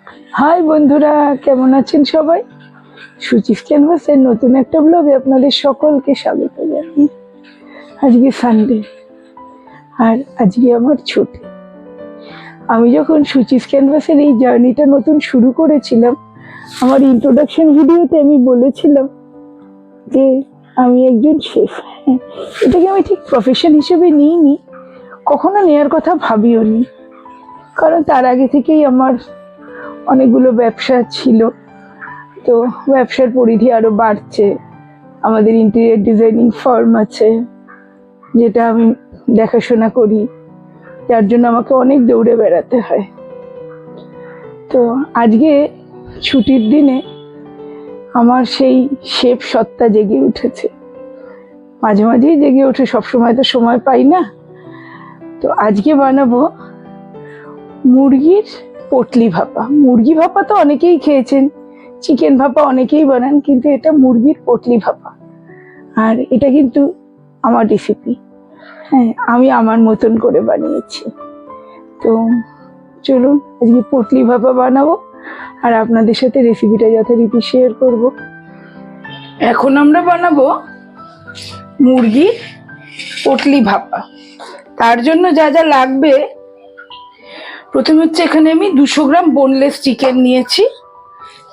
High বন্ধুরা, কেমন আছেন সবাই? সুচিস ক্যানভাসের নতুন একটা ব্লগে আপনাদের সকলকে স্বাগত জানাই। আজকে সানডে আর আজকে আমার ছুটি। আমি যখন সুচিস ক্যানভাসের এই জার্নিটা নতুন শুরু করেছিলাম, আমার ইন্ট্রোডাকশন ভিডিওতে আমি বলেছিলাম যে আমি একজন শেফ। এটাকে আমি ঠিক প্রফেশন হিসেবে নিইনি, কখনো নেওয়ার কথা ভাবিও নি, কারণ তার আগে থেকেই আমার অনেকগুলো ব্যবসা ছিল। তো ব্যবসার পরিধি আরো বাড়ছে। আমাদের ইন্টেরিয়র ডিজাইনিং ফার্ম আছে, যেটা আমি দেখাশোনা করি, যার জন্য আমাকে অনেক দৌড়ে বেড়াতে হয়। তো আজকে ছুটির দিনে আমার সেই শেফ সত্তা জেগে উঠেছে। মাঝে মাঝেই জেগে ওঠে, সবসময় তো সময় পাই না। তো আজকে বানাবো মুরগির পটলি ভাপা। মুরগি ভাপা তো অনেকেই খেয়েছেন, চিকেন ভাপা অনেকেই বানান, কিন্তু এটা মুরগির পটলি ভাপা। আর এটা কিন্তু আমার রেসিপি, হ্যাঁ, আমি আমার মতন করে বানিয়েছি। তো চলুন আজকে পটলি ভাপা বানাবো আর আপনাদের সাথে রেসিপিটা যথারীতি শেয়ার করব। এখন আমরা বানাবো মুরগির পটলি ভাপা। তার জন্য যা যা লাগবে, প্রথমে হচ্ছে এখানে আমি 200 গ্রাম বোনলেস চিকেন নিয়েছি।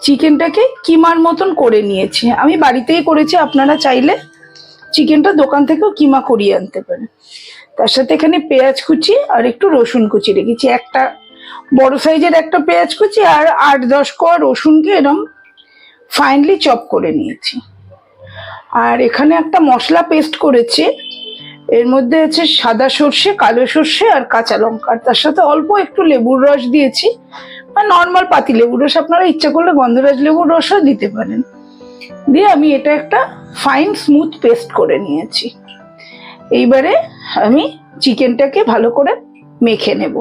চিকেনটাকে কিমার মতন করে নিয়েছি, আমি বাড়িতেই করেছি, আপনারা চাইলে চিকেনটা দোকান থেকেও কিমা করিয়ে আনতে পারেন। তার সাথে এখানে পেঁয়াজ কুচি আর একটু রসুন কুচি রেখেছি, একটা বড় সাইজের একটা পেঁয়াজ কুচি আর 8-10 কোয়া রসুনকে এরকম ফাইনলি চপ করে নিয়েছি। আর এখানে একটা মশলা পেস্ট করেছি, এর মধ্যে আছে সাদা সর্ষে, কালো সর্ষে আর কাঁচা লঙ্কা। তার সাথে অল্প একটু লেবুর রস দিয়েছি, বা নর্মাল পাতি লেবুর রস, আপনারা ইচ্ছা করলে গন্ধরাজ লেবুর রসও দিতে পারেন। দিয়ে আমি এটা একটা ফাইন স্মুথ পেস্ট করে নিয়েছি। এইবারে আমি চিকেনটাকে ভালো করে মেখে নেব।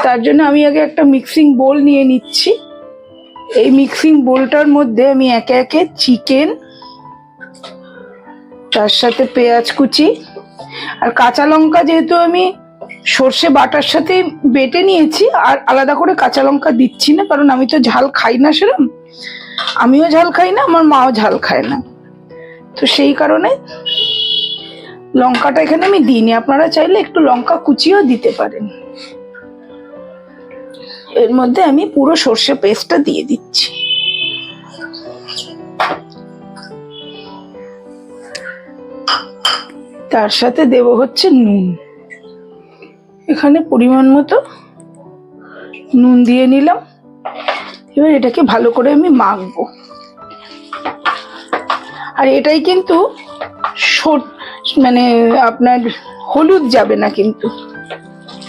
তার জন্য আমি আগে একটা মিক্সিং বোল নিয়ে নিচ্ছি। এই মিক্সিং বোলটার মধ্যে আমি একে একে চিকেন, তার সাথে পেঁয়াজ কুচি আর কাঁচা লঙ্কা, যেহেতু আমি সর্ষে বাটার সাথে বেটে নিয়েছি, আর আলাদা করে কাঁচা লঙ্কা দিচ্ছি না, কারণ আমি তো ঝাল খাই না সেরকম। আমিও ঝাল খাই না, আমার মাও ঝাল খায় না, তো সেই কারণে লঙ্কাটা এখানে আমি দিইনি। আপনারা চাইলে একটু লঙ্কা কুচিও দিতে পারেন। এর মধ্যে আমি পুরো সর্ষে পেস্টটা দিয়ে দিচ্ছি। তার সাথে দেব হচ্ছে নুন, এখানে পরিমাণ মতো নুন দিয়ে নিলাম। এবার এটাকে ভালো করে আমি মাখবো। আর এটাই কিন্তু মানে আপনার হলুদ যাবে না, কিন্তু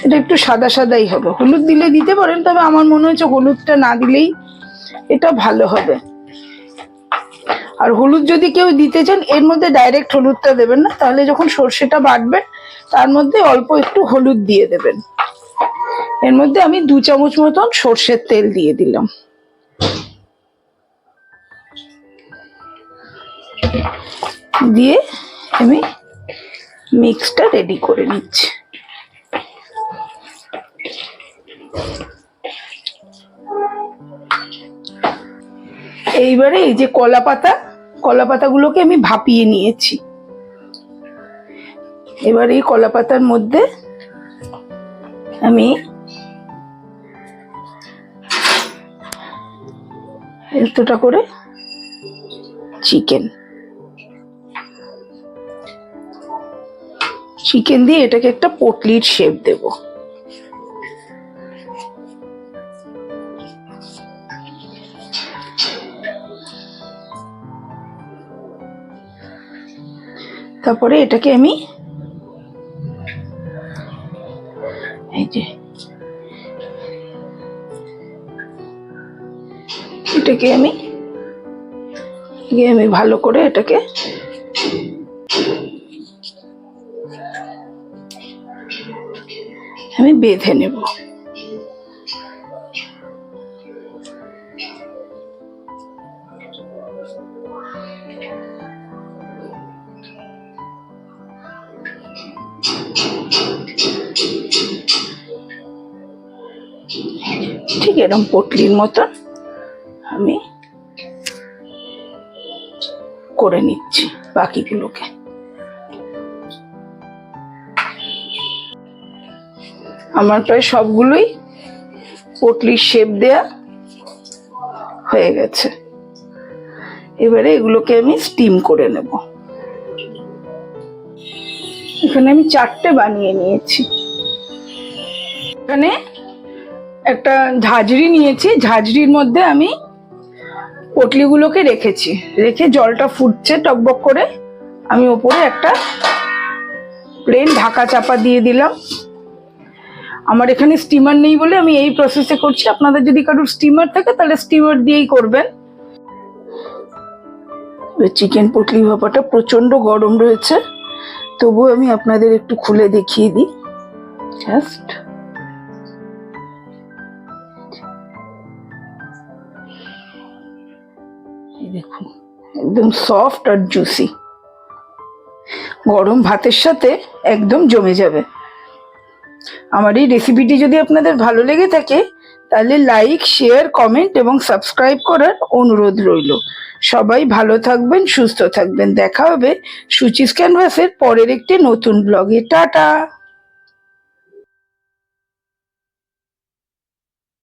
এটা একটু সাদা সাদাই হবে। হলুদ দিলে দিতে পারেন, তবে আমার মনে হচ্ছে হলুদটা না দিলেই এটা ভালো হবে। আর হলুদ যদি কেউ দিতে চান, এর মধ্যে ডাইরেক্ট হলুদটা দেবেন না, তাহলে যখন সর্ষেটা বাটবেন তার মধ্যে অল্প একটু হলুদ দিয়ে দেবেন। এর মধ্যে আমি 2 চামচ মতন সর্ষের তেল দিয়ে দিলাম। দিয়ে আমি মিক্সটা রেডি করে নিচ্ছি। এইবারে এই যে কলা পাতাগুলোকে আমি ভাপিয়ে নিয়েছি। এবার এই কলা পাতার মধ্যে আমি এতটা করে চিকেন দিয়ে এটাকে একটা পটলির শেপ দেব। তারপরে এটাকে আমি এই যে এটাকে আমি ভালো করে এটাকে আমি বেঁধে নেব। ঠিক এরকম পটলির মতন আমি করে নিচ্ছি বাকিগুলোকে। আমার প্রায় সবগুলোই পটলির শেপ দেয়া হয়ে গেছে। এবারে এগুলোকে আমি স্টিম করে নেব। এখানে আমি 4টে বানিয়ে নিয়েছি। এখানে একটা ঝাঁঝরি নিয়েছি, ঝাঁঝরির মধ্যে আমি পটলিগুলোকে রেখেছি, রেখে জলটা ফুটছে টকবক করে, আমি ওপরে একটা প্লেন ঢাকা চাপা দিয়ে দিলাম। আমার এখানে স্টিমার নেই বলে আমি এই প্রসেসে করছি, আপনাদের যদি কারোর স্টিমার থাকে তাহলে স্টিমার দিয়েই করবেন। চিকেন পটলি ভাপাটা প্রচন্ড গরম রয়েছে, তবু আমি আপনাদের একটু খুলে দেখিয়ে দিই। জাস্ট দেখুন, একদম সফট আর জুসি, গরম ভাতের সাথে একদম জমে যাবে। আমার এই রেসিপিটি যদি আপনাদের ভালো লেগে থাকে তাহলে লাইক, শেয়ার, কমেন্ট এবং সাবস্ক্রাইব করার অনুরোধ রইল। সবাই ভালো থাকবেন, সুস্থ থাকবেন। দেখা হবে সুচিস ক্যানভাসের পরের একটি নতুন ব্লগে। টাটা।